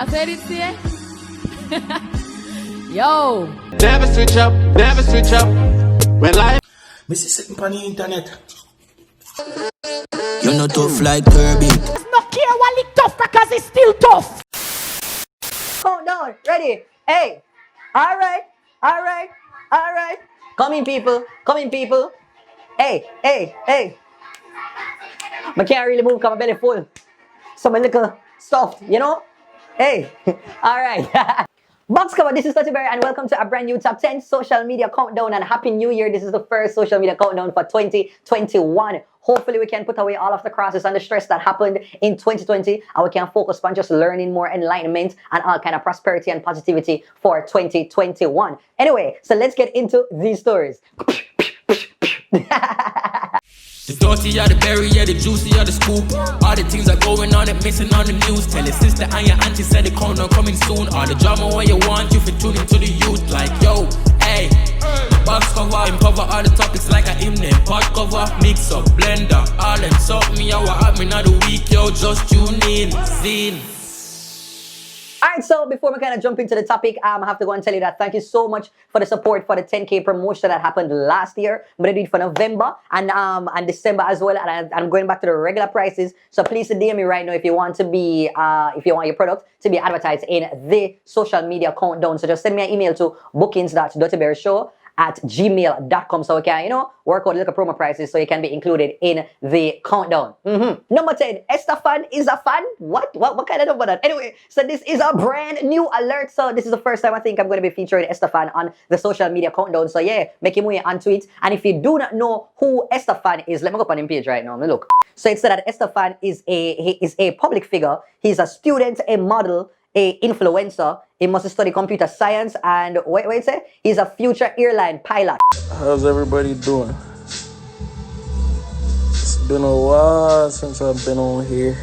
I said it here. Yo. Never switch up, never switch up. When life. Missy sitting on the internet. You're not tough like Kirby. It's not care what it tough because it's still tough. Countdown, ready? Hey, all right. Come in, people. Hey. I can't really move because my belly full. So my little soft, you know? Hey, all right. Box cover, this is TheDuttyBerry and welcome to a brand new top 10 social media countdown and happy new year. This is the first social media countdown for 2021. Hopefully we can put away all of the crosses and the stress that happened in 2020 and we can focus on just learning more enlightenment and all kind of prosperity and positivity for 2021. Anyway, so let's get into these stories. The dirty are the berry, yeah, the juicy are the scoop. All the things are going on and missing on the news. Tell your sister and your auntie said the countdown coming soon. All the drama when you want, you fit tune into the youth. Like, yo, hey, box cover, cover all the topics like a hymn name. Pot cover, mix up, blender, all them something me, I want me not the week, yo, just tune in, zine. Alright, so before we kind of jump into the topic, I have to go and tell you that thank you so much for the support for the 10K promotion that happened last year. I'm going to do it for November and December as well. And I'm going back to the regular prices. So please DM me right now if you want to be, if you want your product to be advertised in the social media countdown. So just send me an email to bookings.TheDuttyBerryShow@gmail.com so we can, you know, work out little promo prices so you can be included in the countdown. Number 10, Estafan is a fan? What kind of number that? Anyway, so this is a brand new alert. So this is the first time I think I'm going to be featuring Estafan on the social media countdown. So yeah, make him way on tweet. And if you do not know who Estafan is, let me go up on his page right now. Let me look. So it said that Estafan is a public figure. He's a student, a model, a influencer. He must study computer science and wait it say he's a future airline pilot. How's everybody doing? It's been a while since I've been on here.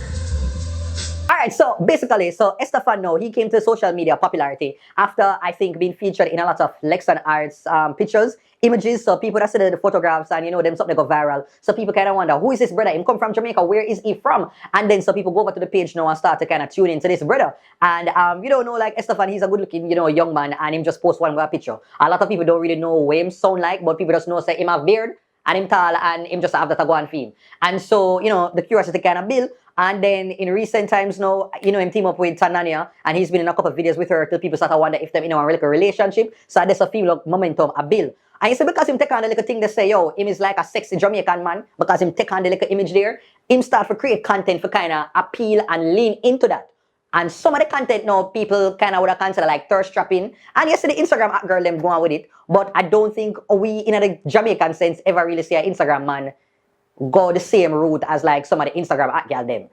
Alright, so basically, Estafan now, he came to social media popularity after, I think, being featured in a lot of Lex and Arts pictures, images, so people that see the photographs and, you know, them something go viral. So people kind of wonder, who is this brother? He come from Jamaica, where is he from? And then so people go over to the page now and start to kind of tune into this brother. And you don't know, like Estafan, he's a good looking, you know, young man and him just post one with a picture. A lot of people don't really know what him sound like, but people just know, say, him have beard and him tall and him just have that to go and film. And so, you know, the curiosity kind of build. And then in recent times now, you know, him team up with Aidonia and he's been in a couple of videos with her till people start to wonder if them in a like a relationship. So there's a feel of momentum, a build. And you see, because him take on the little thing they say, yo, him is like a sexy Jamaican man, because him take on the little image there, him start to create content for kind of appeal and lean into that. And some of the content now, people kind of would have considered like thirst trapping. And you see the Instagram hot girl them going with it. But I don't think we, in a Jamaican sense, ever really see an Instagram man go the same route as like some of the Instagram hot girl them.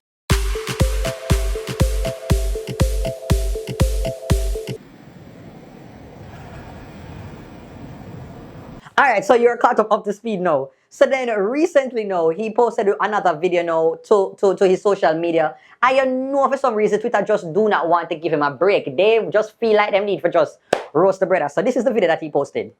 Alright, so you're caught up to speed now. So then recently now, he posted another video now to his social media. And you know for some reason Twitter just do not want to give him a break. They just feel like them need for just roast the brother. So this is the video that he posted.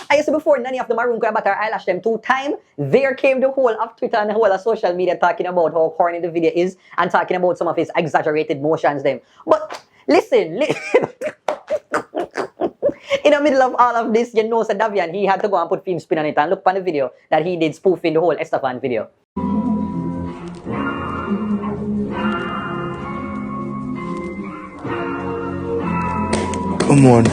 I used to before none of the maroon could have her eyelash them 2 times. There came the whole of Twitter and the whole of social media talking about how corny the video is and talking about some of his exaggerated motions them. But listen. In the middle of all of this, you know, Davian, he had to go and put film spin on it and look on the video that he did spoofing the whole Estafan video. Come on.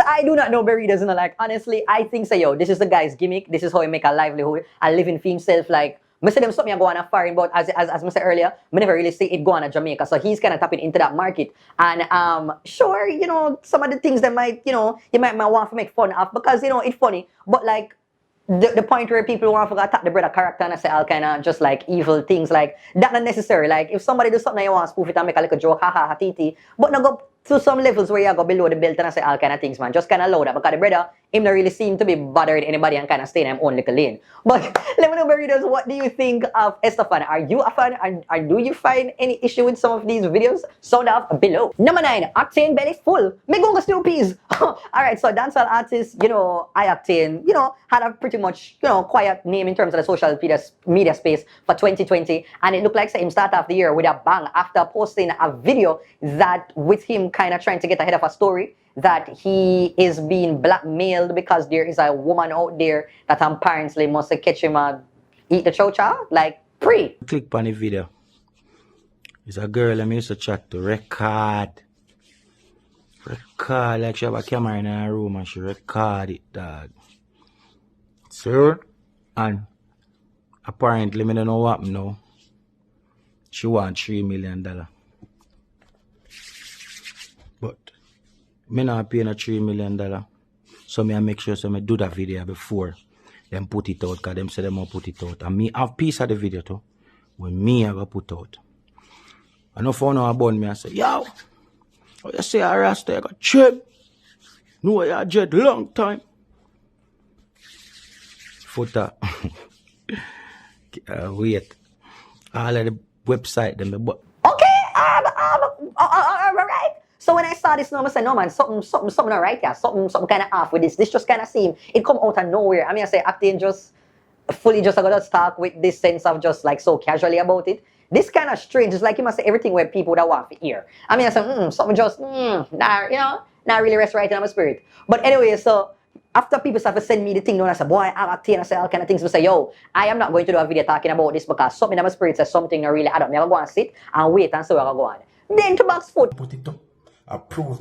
I do not know Berry doesn't like. Honestly, I think say, yo, this is the guy's gimmick. This is how he make a livelihood and living for himself. Like, I say them something I go on a foreign, but as I said earlier, I never really see it go on a Jamaica. So he's kind of tapping into that market. And sure, you know, some of the things that might, you know, you might want to make fun of because, you know, it's funny. But like, the point where people want to attack the brother character and say all kind of just like evil things like that not necessary. Like if somebody do something you want to spoof it and make a little joke, haha, titi, but not go to some levels where you go below the belt and say all kind of things, man. Just kind of load up because the brother him not really seem to be bothered anybody and kind of stay in his own little lane. But let me know, Burritos, what do you think of Estafan? Are you a fan? Or do you find any issue with some of these videos? Sound off below. Number 9, Octane belly full. Me go stew peas. Alright, so dancehall artist, you know, Octane, you know, had a pretty much, you know, quiet name in terms of the social media space for 2020. And it looked like him start off the year with a bang after posting a video that with him kind of trying to get ahead of a story that he is being blackmailed because there is a woman out there that apparently must catch him and eat the chow like pre. Click on the video. It's a girl I used to chat to record like she have a camera in her room and she record it, dog. So, and apparently me don't know what now. She want $3 million. But me not paying a $3 million. So me I make sure so me do that video before them put it out, cause them say them will put it out. And me have piece of the video too. When me I go put out. I know for now about me I say, yo, oh you say I rasta I got trip. No I jet long time. Footer. Wait. All of the website them but Okay, alright. So when I saw this number, I said, no man, something not right here. Something kind of off with this. This just kind of seemed, it come out of nowhere. I mean, I say, acting just fully just got to start with this sense of just like so casually about it. This kind of strange. It's like you must say everything where people that want to hear. I mean, I said, something just, nah, you know, not really rest right in my spirit. But anyway, so after people start to send me the thing, I say, boy, I'm acting, I say all kind of things. I say, yo, I am not going to do a video talking about this because something in my spirit says something that really, I don't never go and sit and wait and see where I go on. Then to box foot. put it up. Approve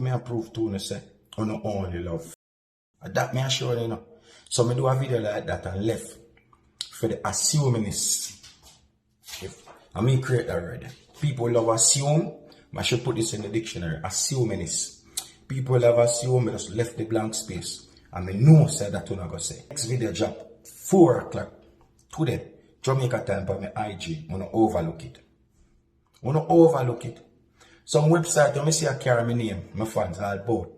too, and say, oh no, only love. That me assure you know. So me do a video like that and left for the assumingist. I mean create that already. People love assume. I should put this in the dictionary. Assumingist. People love assume. I just left the blank space. And I know said that to not go say. Next video drop 4 o'clock today. Jamaica time for my IG. I wanna overlook it. Some website, you see I carry my name, my fans all both.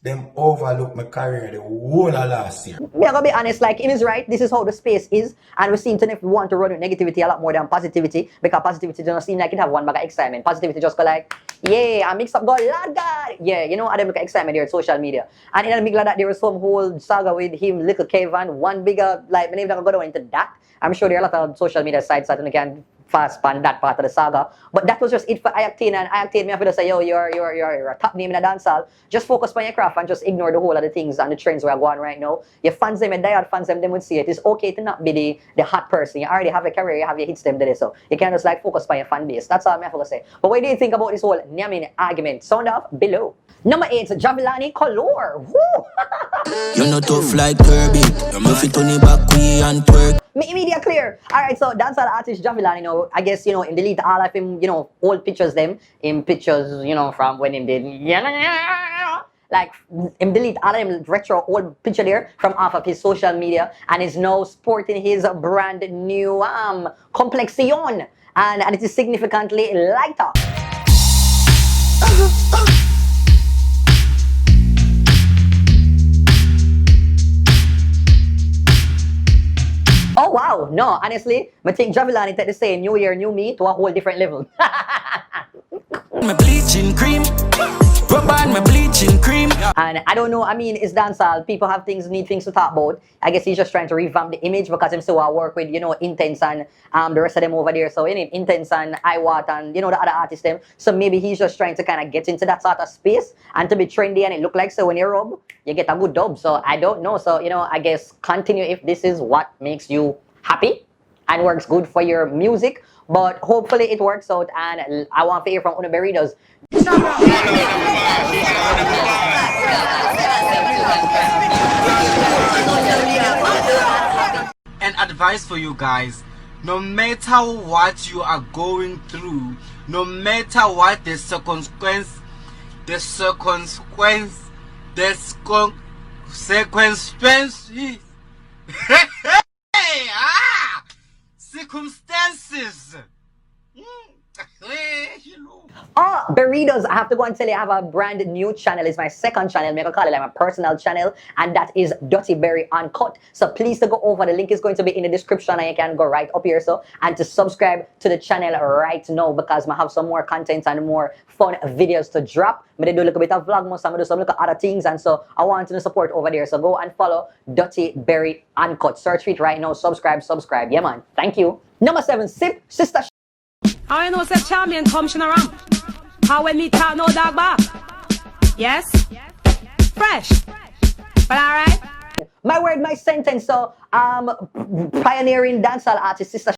Them overlook my career the whole of last year. Me, I'm gonna be honest, like, it is right, this is how the space is, and we seem to want to run with negativity a lot more than positivity, because positivity doesn't seem like it have one bag of excitement. Positivity just go like, yeah, I mix up, go, Lord God, yeah, you know, I don't make excitement there on social media. And in the middle of that, there was some whole saga with him, Little Kevin, one bigger, like, my name not gonna go into that. I'm sure there are a lot of social media sites that you can fast span that part of the saga. But that was just it for Iactine, and Iactine me have to say, yo, you're a top name in the dancehall. Just focus on your craft and just ignore the whole of the things and the trends where are going right now. Your fans them and diehard fans them would see it. It's okay to not be the hot person. You already have a career, you have your hits them today, so you can just like focus on your fan base. That's all I have to say. But what do you think about this whole Nyamin argument? Sound off below. Number 8, Jahvillani color. Woo! You're not tough like Kirby. You fit on the back way and twerk. Me immediate clear. Alright, so dancehall artist Jahvillani, you know, I guess, you know, him delete all of him, you know, old pictures them, in pictures, you know, from when him did, like, him delete all of them retro old picture there from off of his social media, and is now sporting his brand new complexion, and it is significantly lighter. Oh wow, no, honestly, I think Jahvillani take the same New Year, New Me to a whole different level. My bleaching cream. Rub on my bleaching cream. And I don't know, I mean, it's dancehall. People have things, need things to talk about. I guess he's just trying to revamp the image because him still work with, you know, Intense and the rest of them over there. So, you know, Intense and Iwat and, you know, the other artists them. So maybe he's just trying to kind of get into that sort of space and to be trendy, and it look like so when you rub, you get a good dub. So I don't know. So, you know, I guess continue if this is what makes you happy and works good for your music. But hopefully it works out, and I want to hear from Burritos. An advice for you guys: no matter what you are going through, no matter what the circumstance is, circumstances. Oh, Burritos, I have to go and tell you, I have a brand new channel. It's my second channel. I call it like my personal channel, and that is Duttyberry Uncut. So please to go over. The link is going to be in the description, and you can go right up here. So and to subscribe to the channel right now, because I have some more content and more fun videos to drop. I do a little bit of vlogmas, I do some little other things, and so I want to support over there. So go and follow Duttyberry Uncut. Search for it right now. Subscribe. Yeah, man. Thank you. Number 7, Sip Sister. I know say champion come around. How when me talk no dog back? Yes? Fresh. But alright? My word, my sentence. So, pioneering dancehall artist Sister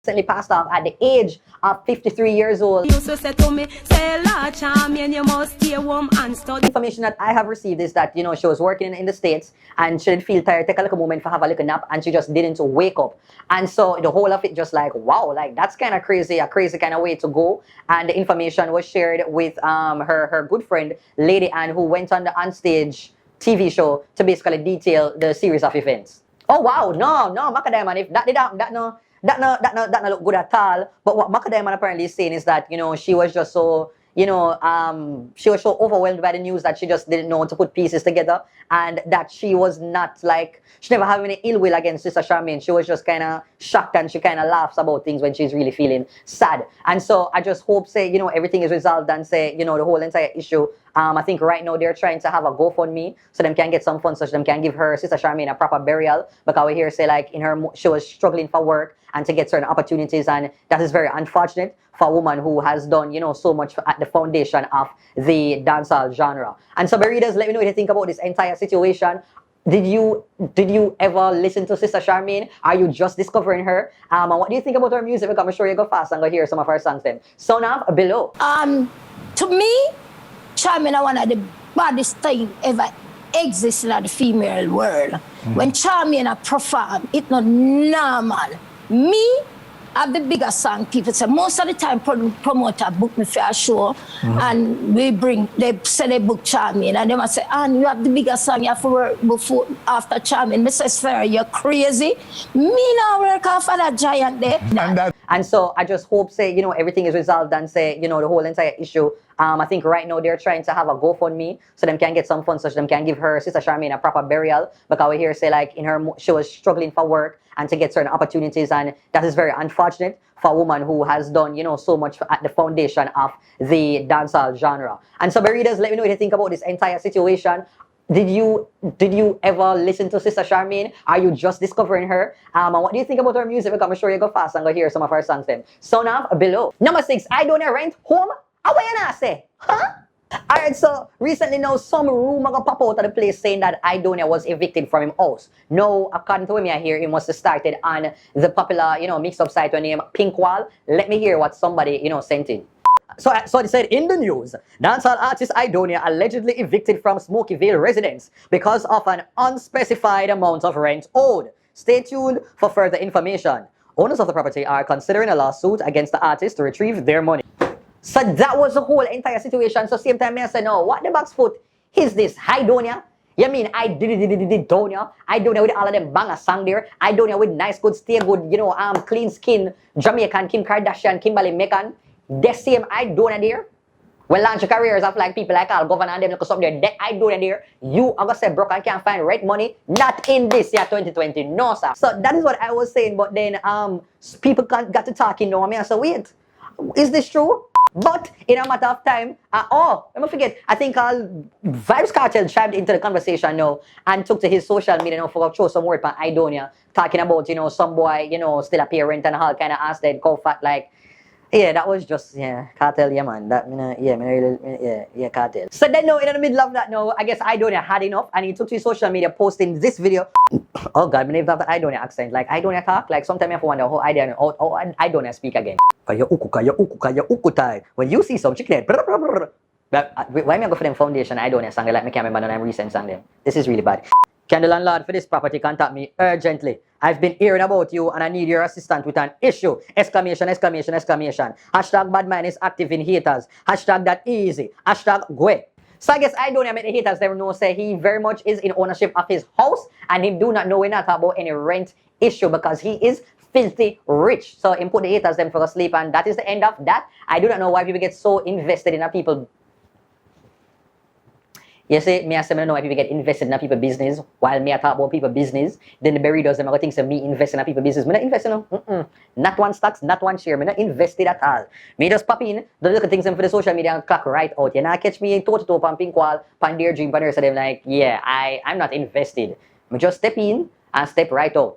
recently passed off at the age of 53 years old. You used to say to me, say la champion, you must stay warm and study. Information that I have received is that, you know, she was working in the States and she didn't feel tired, take a little moment for have a little nap, and she just didn't wake up. And so the whole of it just like, wow, like that's kind of crazy, a crazy kind of way to go. And the information was shared with her good friend, Lady Anne, who went on the onstage TV show to basically detail the series of events. Oh wow, no, Macadam, if that not look good at all. But what Macadam apparently is saying is that, you know, she was just so, you know, she was so overwhelmed by the news that she just didn't know how to put pieces together, and that she was not like, she never had any ill will against Sister Charmaine. She was just kind of shocked, and she kind of laughs about things when she's really feeling sad. And so I just hope, say, you know, everything is resolved, and say, you know, the whole entire issue. I think right now they're trying to have a GoFundMe so them can get some funds so them can give her Sister Charmaine a proper burial, because we hear say like in her, she was struggling for work and to get certain opportunities, and that is very unfortunate for a woman who has done, you know, so much at the foundation of the dancehall genre. And so, readers, let me know what you think about this entire situation. Did you ever listen to Sister Charmaine? Are you just discovering her? And what do you think about her music? Because I'm sure you go fast and go hear some of her songs then. So now below. To me, Charmaine is one of the baddest things ever exists in the female world. When Charmaine perform, it's not normal. Me, I have the biggest song. People say most of the time promoter book me for a show, and they say they book Charmaine, and they must say, "And you have the biggest song, you have to work before after Charmaine." Mrs. Ferrer, you're crazy. Me now work after that giant there. And so I just hope, say, you know, everything is resolved, and say, you know, the whole entire issue. I think right now they're trying to have a GoFundMe so them can get some funds so them can give her Sister Charmaine a proper burial, because we hear say like in her, she was struggling for work and to get certain opportunities, and that is very unfortunate for a woman who has done, you know, so much at the foundation of the dancehall genre. And so, readers, let me know what you think about this entire situation. Did you ever listen to Sister Charmaine? Are you just discovering her? And what do you think about her music? Because I'm sure you go fast and go hear some of her songs then. So now below. Number 6, Aidonia rent home. How you not say? Huh? Alright, so recently now some rumor got pop out of the place saying that Aidonia was evicted from his house. Now, according to what I hear, he must have started on the popular, you know, mix-up site named Pink Wall. Let me hear what somebody, you know, sent in. So they said in the news, dancehall artist Aidonia allegedly evicted from Smokyville residence because of an unspecified amount of rent owed. Stay tuned for further information. Owners of the property are considering a lawsuit against the artist to retrieve their money. So that was the whole entire situation. So same time I said, no, what the box foot is this? Aidonia? You mean Aidonia? Aidonia with all of them banger song there. Aidonia with nice good, stay good, you know, clean skin, Jamaican, Kim Kardashian, Kimberly Megan. The same Aidonia there. Well, launch careers of like people like Al Governor and them look up there. That Aidonia there. You are gonna say broke and can't find right money. Not in this year 2020. No, sir. So that is what I was saying. But then people got to talking now. I mean, I said, wait, is this true? But in a matter of time, let me forget, I think Vibes Cartel chimed into the conversation now and took to his social media now for show some word by Aidonia, talking about, you know, some boy, you know, still a parent and all kind of asked that go fat like, yeah, that was just, yeah, Cartel, yeah, man. That, yeah, Cartel. So then, no, in the middle of that, no, I guess Aidonia had enough, and he took to his social media posting this video. Oh, God, my name is the Aidonia accent. Like, Aidonia talk, like, sometimes I have to wonder how Aidonia speak again. Kaya uku tai. When you see some chicken head, brr, brr, brr. Why am I go for them foundation Aidonia song? Like, I can't remember the recent song them. This is really bad. Can the landlord for this property contact me urgently? I've been hearing about you and I need your assistance with an issue. Exclamation, exclamation, exclamation. Hashtag bad man is active in haters. Hashtag that easy. Hashtag Gwe. So I guess Aidonia make the haters never know say he very much is in ownership of his house and he do not know enough about any rent issue because he is filthy rich. So him put the haters them for a sleep, and that is the end of that. I do not know why people get so invested in a people. You see, me I say I don't know why people get invested in a people business while me I talk about people business. Then the berry does them I think say me invest in a people business. Me not invest in no. Not one stocks, not one share. Me not invested at all. Me just pop in, the little things them for the social media and clock right out. You know, catch me toe to toe pan pink wall, pan their dream, pan their so them like, yeah, I'm not invested. Me just step in and step right out.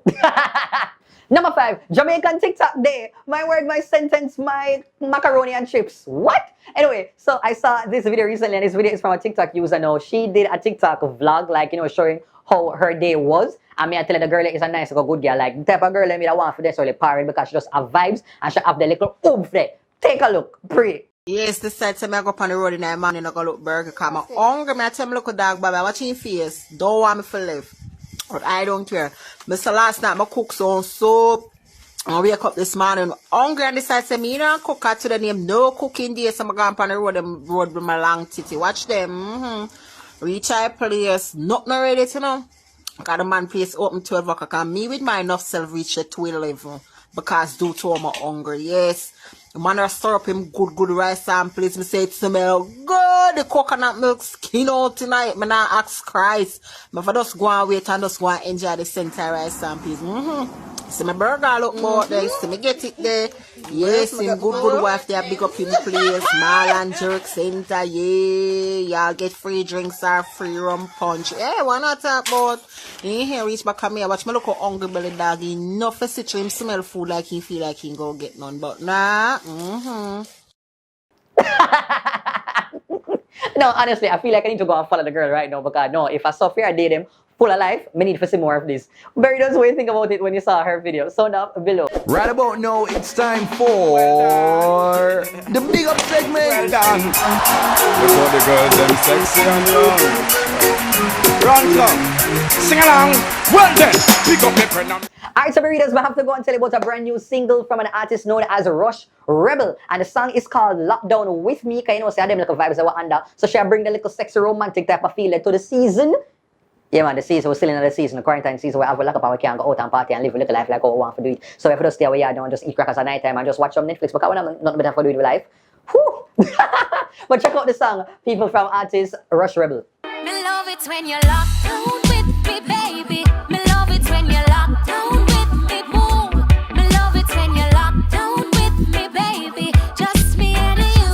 Number 5, Jamaican TikTok day. My word, my sentence, my macaroni and chips. What? Anyway, so I saw this video recently, and this video is from a TikTok user now. She did a TikTok vlog, like, you know, showing how her day was. I mean, I tell her the girl is a nice, good girl. Like, the type of girl I mean, I want for this or the parent because she just have vibes and she have the little oomph there. Take a look. Pray. Yes, this side time I go up on the road in the morning and I go look burger because I'm hungry. I tell me look a dog, baby. Watching your face. Don't want me to live. But I don't care. Mr. Last night, I cook some soup. I wake up this morning hungry and decide to me, you know, cook out to the name. No cooking day, so I'm going on the road with my long titty. Watch them. Reach our place. Nothing ready to know. Got the man place open 12 o'clock. And me with my enough self reach at 12 because due to I'm hungry. Yes. The man will stir up him good rice and place. Me say it smell good. The coconut milk skin out tonight. Me not ask Christ. Me for just go and wait and just go and enjoy the center rice and peas. See my burger look more there. See me get it there. Yes, him good wife there. Big up him place. Marlon Jerk Center. Yeah, y'all get free drinks or free rum punch. Yeah, why not talk about? In here, reach back at me. Watch me look how hungry belly dog. Enough for sit him smell food like he feel like he go get none. But nah. No, honestly, I feel like I need to go and follow the girl right now because no, if I saw fear I date him full of life, me need to see more of this. Barry does what you think about it when you saw her video. So now below. Right about now, it's time for the big up segment. Well done. Look how the girls them sexy and young. Run along, sing along. Well then, pick up the friend. Alright, so readers, we have to go and tell you about a brand new single from an artist known as Rush Rebel. And the song is called Lockdown With Me. Because you know, say them little vibes that were under. So she'll bring the little sexy romantic type of feeling to the season. Yeah, man, the season, we're still in the season, the quarantine season, where we have a lock up and we can't go out and party and live a little life like how we want to do it. So if we just stay away, don't just eat crackers at night time and just watch some Netflix because we have nothing better for doing with life. Whew. But check out the song, people from artist Rush Rebel. Me love it when you're locked down with me, baby. Me love it when you're locked down with me, boom. Me love it when you're locked down with me, baby. Just me and you.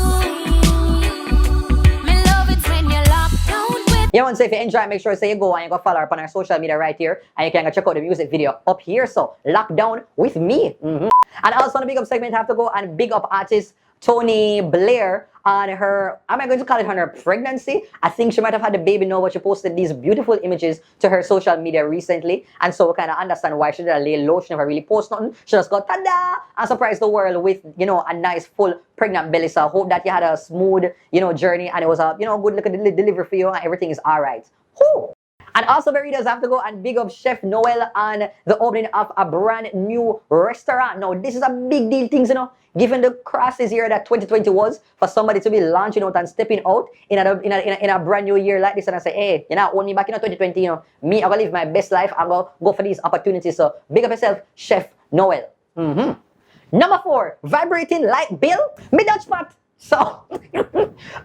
Me love it when you're locked down with. Yeah, man, so if you enjoy, make sure you go and you go follow up on our social media right here, and you can go check out the music video up here. So Lockdown With Me. And also on the big up segment, I have to go and big up artist Tony Blair on her, am I going to call it on her pregnancy? I think she might have had the baby now, but she posted these beautiful images to her social media recently. And so we kind of understand why she did a lay low. She never really post nothing. She just got tada and surprised the world with, you know, a nice full pregnant belly. So I hope that you had a smooth, you know, journey and it was a, you know, good look at the delivery for you and everything is all right. Whew. And also, the readers have to go and big up Chef Noel on the opening of a brand new restaurant. Now, this is a big deal things, you know, given the crisis year that 2020 was, for somebody to be launching out and stepping out in a brand new year like this. And I say, hey, you know, only back in 2020, you know, me, I'm going to live my best life. I'm going to go for these opportunities. So, big up yourself, Chef Noel. Number 4, vibrating light bill. Me Dutch spot. So,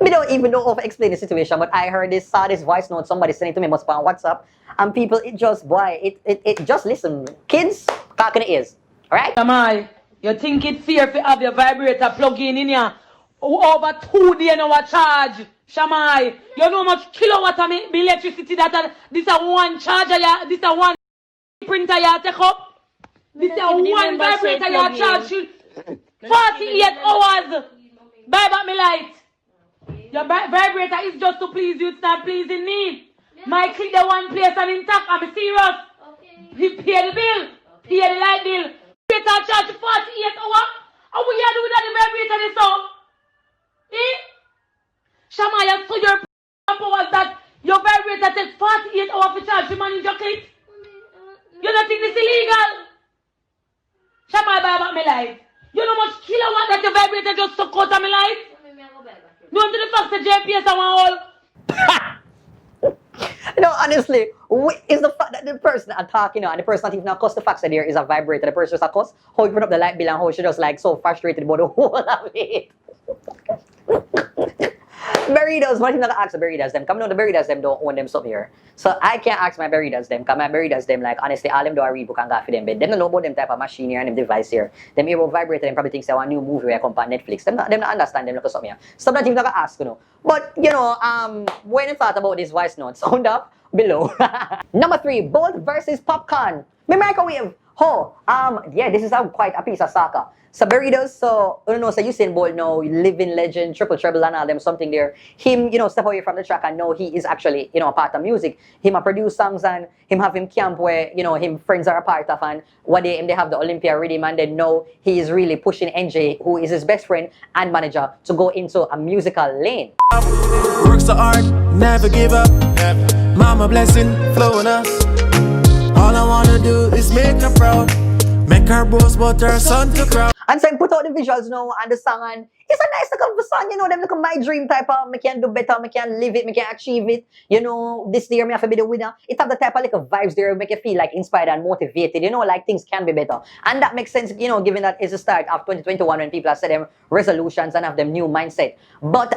me don't even know how to explain the situation, but I heard this, saw this voice note, somebody sending to me must on WhatsApp, and people, it just, boy, it just listen. Kids, cock in the ears, alright? Am I? You think it's fair to have your vibrator plug in here? Over 2 days now charge. Shamai, you know how much kilowatt of electricity that this is one charger, this is one printer you take up. This is one vibrator you charge 48 hours. Buy back me light. Your vibrator is just to please you, it's not pleasing me. My click the one place and intact, I'm serious. He pay the bill, pay the light bill. Vibrator charge 48 hours. How will you do that the vibrator this so? Eh? Shamaya, so your power that your vibrator takes 48 hours to charge to manage your click? You don't think this is illegal? Shamaya, buy back me light. You know how much kilowatt that your vibrator just took out of my life? No, to the fact that JPS I want all. No, honestly, is the fact that the person attacking her and the person not even a cuss the fact that there is a vibrator. The person just a cuss. How you put up the light bill and how she just like so frustrated about the whole of it. Burritos, what if not ask the burritos them? Come on, the burritos them don't own them something here. So I can't ask my burritos them. Come my burritos them like honestly all them do a read book and got for them. But them don't know about them type of machine here and them device here. Them able vibrator them probably think they want a new movie where come on Netflix. Them not understand them look at something here. Some not even gonna ask, you know. But you know, when you thought about this voice note, sound up below. Number 3, Bolt versus Popcaan. Me microwave. Yeah, this is quite a piece of soccer. So burritos, so I don't know, so Usain Bolt now, living legend, triple treble and all them something there. Him, you know, step away from the track and know he is actually, you know, a part of music. Him a produce songs and him have him camp where, you know, him friends are a part of and one day they have the Olympia rhythm and then know he is really pushing NJ, who is his best friend and manager, to go into a musical lane. Work so hard, never give up. Mama blessing, flowing us. All I wanna do is make her proud. Make her boast but her son to crowd. And so I put out the visuals now and the song and it's a nice little song, you know, them look at my dream type of, me can do better, me can live it, me can achieve it. You know, this year me have to be the winner. It have the type of like vibes there make you feel like inspired and motivated, you know, like things can be better. And that makes sense, you know, given that it's the start of 2021 when people have set them resolutions and have them new mindset. But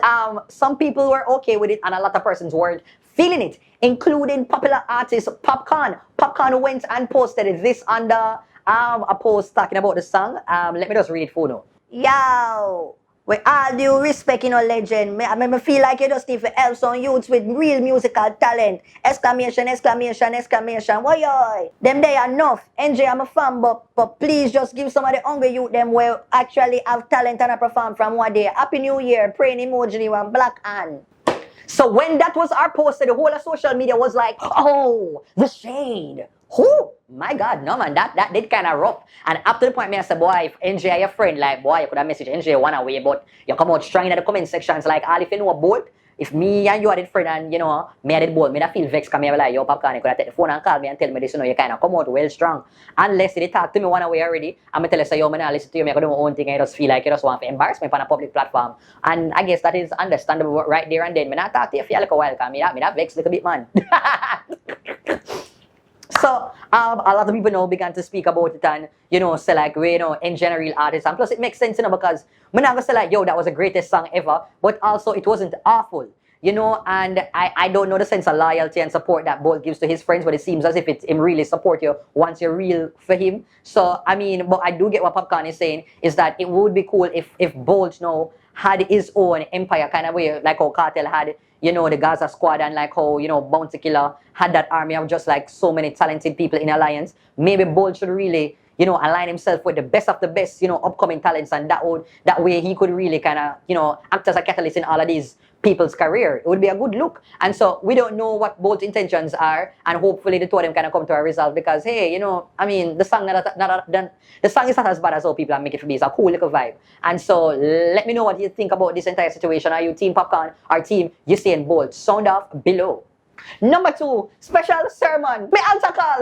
some people were okay with it and a lot of persons weren't feeling it, including popular artist Popcaan. Popcaan went and posted this under a post talking about the song. Let me just read it for you. Yo, with all due respect, you know, legend, me feel like you just need to help some youths with real musical talent. Exclamation, exclamation, exclamation. Why? Them they are enough. NJ, I'm a fan, but please just give some of the hungry youth them will actually have talent and perform from one day. Happy New Year, praying emoji one black hand. So when that was our post, the whole of social media was like, oh, the shade. Who? My God, no man, that did kind of rough. And up to the point, me I said, boy, if NJ are your friend, like, boy, you could have messaged NJ one away, but you come out strong in the comment sections, like, all if you know a Bolt, if me and you are the friend and, you know, me and the Bolt, me I feel vexed, because me I be like, yo, Popcaan, you could have take the phone and call me and tell me this, you know, you kind of come out well strong. Unless they talk to me one away already, I'm going to tell you, say, yo, man, I listen to you, I could do my own thing, I just feel like you just want to embarrass me on a public platform. And I guess that is understandable right there and then. Me not talk to you for like a while, because me that vexed a little bit, man. So, a lot of people now began to speak about it and, you know, say like, you know, in general artists. And plus it makes sense, you know, because I'm not going to say like, yo, that was the greatest song ever. But also it wasn't awful, you know, and I don't know the sense of loyalty and support that Bolt gives to his friends, but it seems as if it's him really support you once you're real for him. So, I mean, but I do get what Popcaan is saying, is that it would be cool if Bolt now had his own empire kind of way, like how Cartel had, you know, the Gaza Squad and like how, you know, Bounty Killer had that army of just like so many talented people in alliance. Maybe Bolt should really, you know, align himself with the best of the best, you know, upcoming talents, and that way he could really kind of, you know, act as a catalyst in all of these people's career. It would be a good look. And so we don't know what Bolt's intentions are, and hopefully the two of them kind of come to a result, because hey, you know, I mean, the song the song is not as bad as how people are making it for me. It's a cool little vibe. And so let me know what you think about this entire situation. Are you team Popcaan or team Usain Bolt? Sound off below. Number 2, special sermon. Me answer call.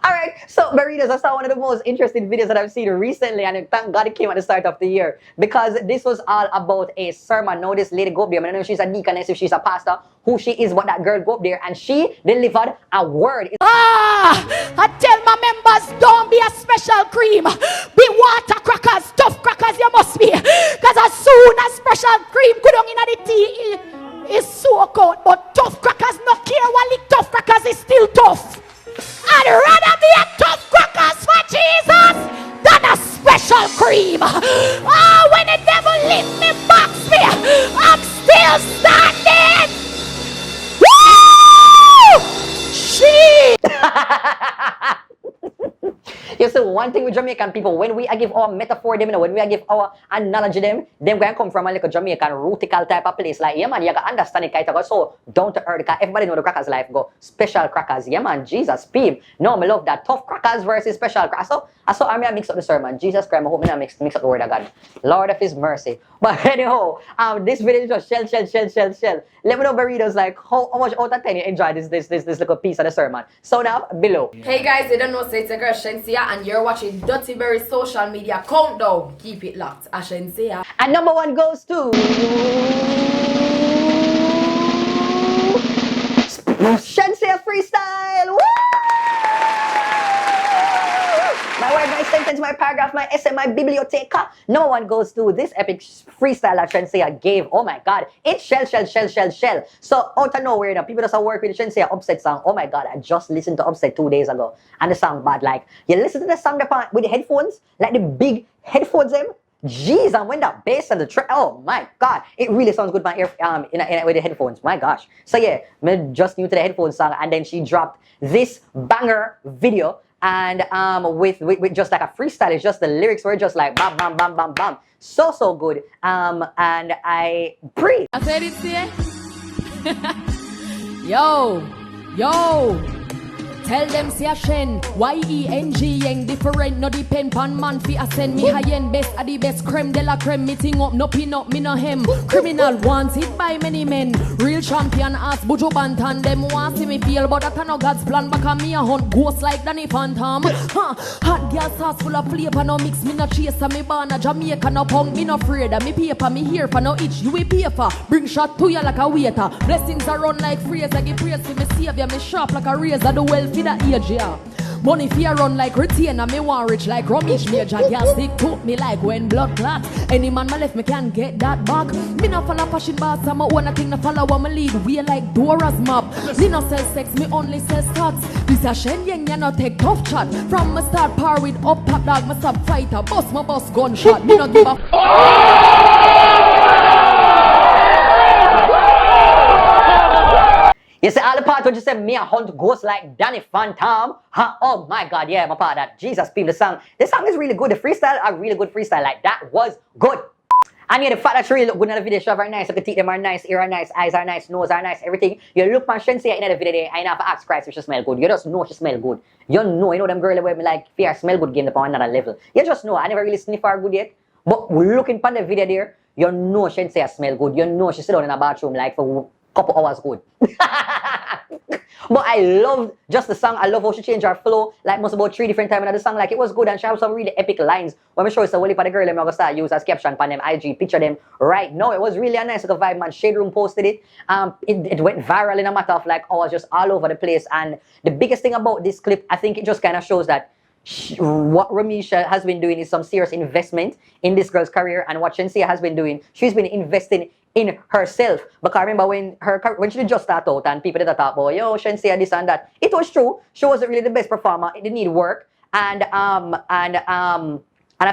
Alright, so Burritos, I saw one of the most interesting videos that I've seen recently, and thank God it came at the start of the year, because this was all about a sermon. Now this lady go up there, I don't know if she's a deaconess, if she's a pastor, who she is, but that girl go up there and she delivered a word. I tell my members, don't be a special cream. Be water crackers, tough crackers you must be. Because as soon as special cream go down in the tea, it's so cold, but tough crackers no care what tough crackers is still tough. I'd rather be a tough crackers for Jesus than a special cream. Oh, when the devil lift me, box me, I'm still standing. Woo! Shit! You see, one thing with Jamaican people, when we give our metaphor them, you know, when we give our analogy them going come from a like a Jamaican rootical type of place. Like, yeah man, you can understand it kind of so down to earth, because everybody know the crackers life go special crackers. Yeah man, Jesus, beam. No, I love that. Tough crackers versus special crackers. So I mix up the sermon. Jesus Christ, I hope I mix up the word of God. Lord of his mercy. But anyhow, this video is just shell. Let me know, Burritos, like how much out of 10 you enjoy this little piece of the sermon. So now below. Hey guys, you don't know, say it's a girl Shenseea, and you're watching Duttyberry social media countdown. Keep it locked, Shenseea. And number 1 goes to Shenseea freestyle! Woo! My word, my sentence, my paragraph, my essay, my biblioteca. No one goes to this epic freestyle that Shenseea gave. Oh my God. It's shell. So out of nowhere, you know, people just work with the Shenseea Upset song. Oh my God, I just listened to Upset 2 days ago. And the song bad. Like, you listen to the song with the headphones, like the big headphones them. Jeez, and when that bass and the track, oh my God, it really sounds good with the headphones. My gosh. So yeah, I'm just new to the headphones song, and then she dropped this banger video, and with just like a freestyle. It's just the lyrics were just like bam, bam, bam, bam, bam. So good. And I breathe. I said it here. Yo. Tell them say a Shen, Y-E-N-G, yang different, no depend pan man fi ascend. Me high-end best, a the best, creme de la creme. Me ting up, no pin up, me no hem. Criminal wanted by many men. Real champion ass, Bujo Bantan. Them want see me feel, but that no God's plan. Back on me a hunt, ghost like Danny Phantom. Hot girl sauce full of flavor, no mix, me no chase. Me born a Jamaica, no punk, me no afraid. Me paper, me here for no itch, you we pay for. Bring shot to you like a waiter. Blessings are run like fraser, give praise to me savior. Me sharp like a razor, the well for that age, yeah. Money fear run like retainer, me want rich like Ramesh Major. Girl stick to me like when blood clot. Any man my left me can get that back. Me no follow passion boss, I'm a one thing to follow what me lead. We like Dora's map. Me no sell sex, me only sell stats. This a Shen Yang, you no take tough chat. From me start par with up top dog, me sub fighter. Bust my boss gunshot, me no give a You see all the part where you say me a hunt ghost like Danny Phantom. Huh? Oh my God, yeah, my part of that. Jesus, people, the song is really good. The freestyle are really good freestyle. Like that was good. And yeah, the fact that she really look good in the video, she are very nice. Her teeth them are nice, ear are nice, eyes are nice, nose are nice, everything. You look man Shenseea in the video there, I ain't have to ask Christ if she smell good. You just know she smell good. You know them girls where me like fear smell good game upon another level. You just know. I never really sniff her good yet. But looking upon the video there, you know Shenseea smell good. You know she sit down in a bathroom like for couple hours good. But I love just the song. I love how she changed her flow, like most about 3 different times in the song. Like it was good, and she has some really epic lines. When I show you the whole for the girl, I'm gonna start use as caption on them IG, picture them right now. It was really a nice little vibe, man. Shade Room posted it. It went viral in a matter of like hours, just all over the place. And the biggest thing about this clip, I think it just kind of shows that what Ramisha has been doing is some serious investment in this girl's career, and what Shenseea has been doing, she's been investing in herself. Because I remember when she just started out and people did talk about, yo, Shenseea this and that. It was true. She wasn't really the best performer. It didn't need work. And I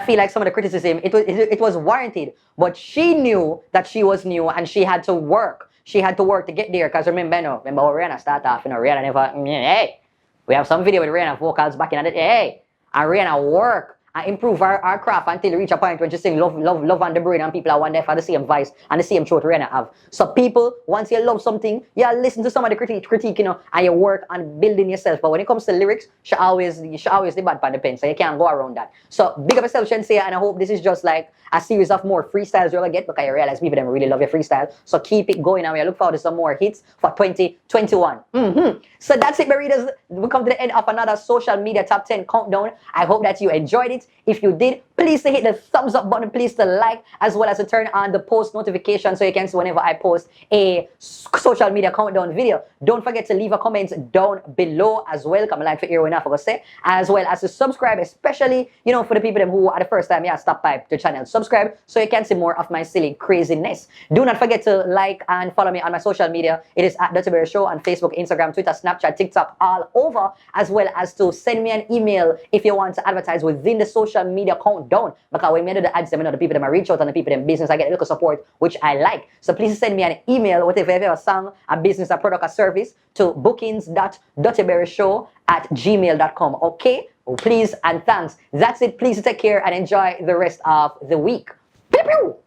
feel like some of the criticism, it was warranted. But she knew that she was new and she had to work. She had to work to get there. Because remember when Rihanna started off, Rihanna never, hey, we have some video with Rihanna vocals back in the day. Hey, and Rihanna work and improve our craft until reach a point when she sing love on the brain, and people are one there for the same voice and the same throat Rihanna have. So people, once you love something, you listen to some of the critique, you know, and you work on building yourself. But when it comes to lyrics, she always the bad pan the pen, so you can't go around that. So big up yourself, Shenseea, and I hope this is just like a series of more freestyles you're gonna get, because you realize people them really love your freestyle. So keep it going, and we look forward to some more hits for 2021. So that's it, my readers. We come to the end of another social media top 10 countdown. I hope that you enjoyed it. If you did, please hit the thumbs up button, please to like, as well as to turn on the post notification so you can see whenever I post a social media countdown video. Don't forget to leave a comment down below as well. Come like for hear what I forgot to say, as well as to subscribe, especially, you know, for the people them who are the first time stop by the channel. Subscribe so you can see more of my silly craziness. Do not forget to like and follow me on my social media. It is at TheDuttyBerryShow on Facebook, Instagram, Twitter, Snapchat, TikTok, all over, as well as to send me an email if you want to advertise within the social media countdown, because when I do the ads, I know the people that I reach out and the people in business, I get a little support, which I like. So please send me an email, whatever you have a song, a business, a product, a service, to bookings.duttyberryshow@gmail.com. Okay? Oh, please and thanks. That's it. Please take care and enjoy the rest of the week. Pew pew!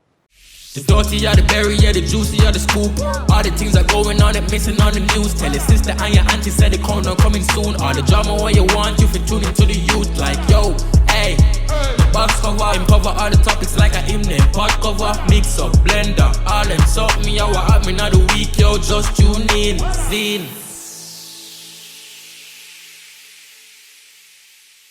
The dirty are the berry, yeah, the juicy are the scoop. All the things are going on and missing on the news. Tell your sister and your auntie said the corner coming soon. All the drama what you want, you fit tune into the youth. Like, yo, hey, the box cover, him cover all the topics like a him name. Pot cover, mix up, blender, all them suck me, I what happening of the week, yo, just tune in, zine.